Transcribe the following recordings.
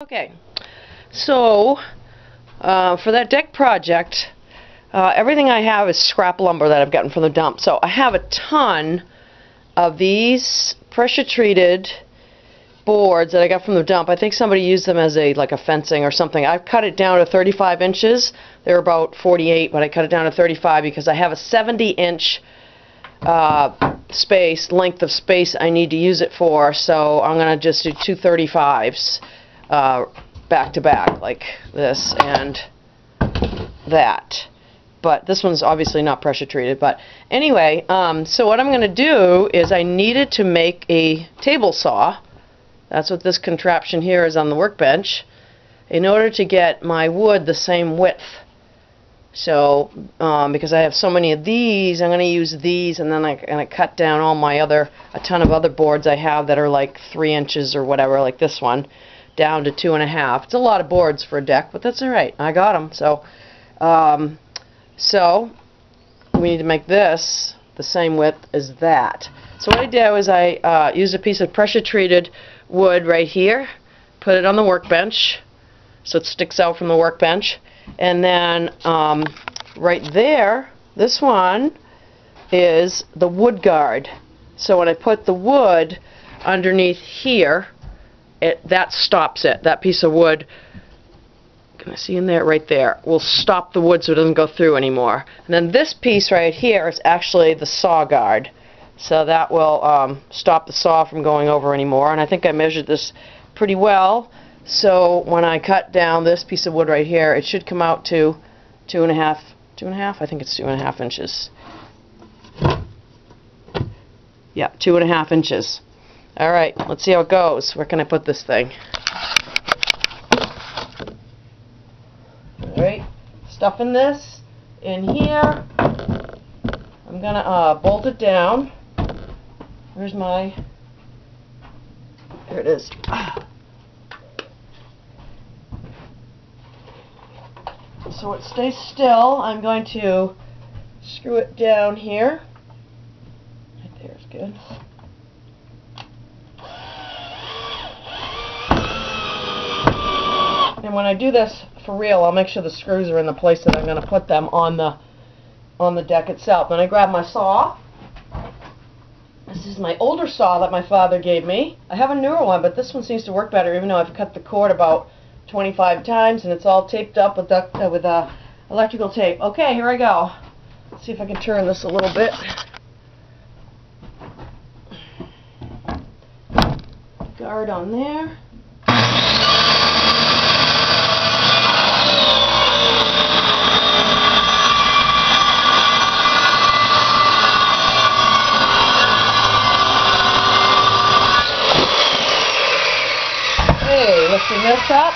Okay, so for that deck project, everything I have is scrap lumber that I've gotten from the dump. So I have a ton of these pressure-treated boards that I got from the dump. I think somebody used them as like a fencing or something. I've cut it down to 35 inches. They're about 48, but I cut it down to 35 because I have a 70-inch length of space I need to use it for. So I'm going to just do two 35s. Back to back like this and that, but this one's obviously not pressure treated. But anyway, so what I'm going to do is I needed to make a table saw. That's what this contraption here is on the workbench, in order to get my wood the same width. So because I have so many of these, I'm going to use these, and then I'm going to cut down all my a ton of other boards I have that are like 3 inches or whatever, like this one, down to 2.5. It's a lot of boards for a deck, but that's alright. I got them. So, so we need to make this the same width as that. So what I did was I used a piece of pressure-treated wood right here, put it on the workbench, so it sticks out from the workbench, and then right there, this one is the wood guard. So when I put the wood underneath here, that stops it. That piece of wood, can I see in there? Right there, will stop the wood so it doesn't go through anymore. And then this piece right here is actually the saw guard. So that will stop the saw from going over anymore. And I think I measured this pretty well. So when I cut down this piece of wood right here, it should come out to 2.5, I think it's 2.5 inches. Yeah, 2.5 inches. Alright, let's see how it goes. Where can I put this thing? Alright, stuffing this in here. I'm gonna bolt it down. Where's my... There it is. So it stays still. I'm going to screw it down here. Right there is good. And when I do this for real, I'll make sure the screws are in the place that I'm going to put them on the deck itself. Then I grab my saw. This is my older saw that my father gave me. I have a newer one, but this one seems to work better, even though I've cut the cord about 25 times and it's all taped up with electrical tape. Okay, here I go. Let's see if I can turn this a little bit. Guard on there. Okay, lifting this up.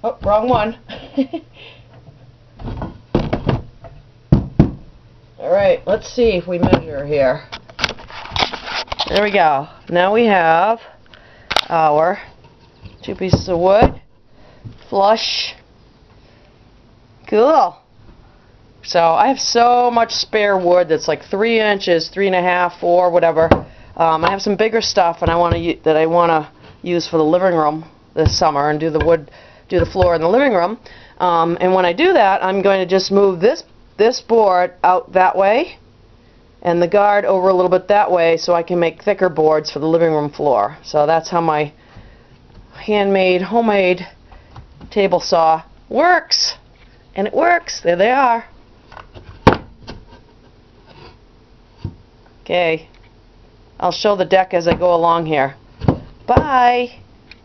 Oh, wrong one. Alright, let's see if we measure here. There we go. Now we have our 2 pieces of wood. Flush. Cool. So I have so much spare wood that's like 3 inches, 3.5, 4, whatever. I have some bigger stuff and I want to use for the living room this summer and do the floor in the living room. And when I do that, I'm going to just move this board out that way and the guard over a little bit that way, so I can make thicker boards for the living room floor. So that's how my handmade, homemade table saw works. And it works. There they are. Okay, I'll show the deck as I go along here. Bye!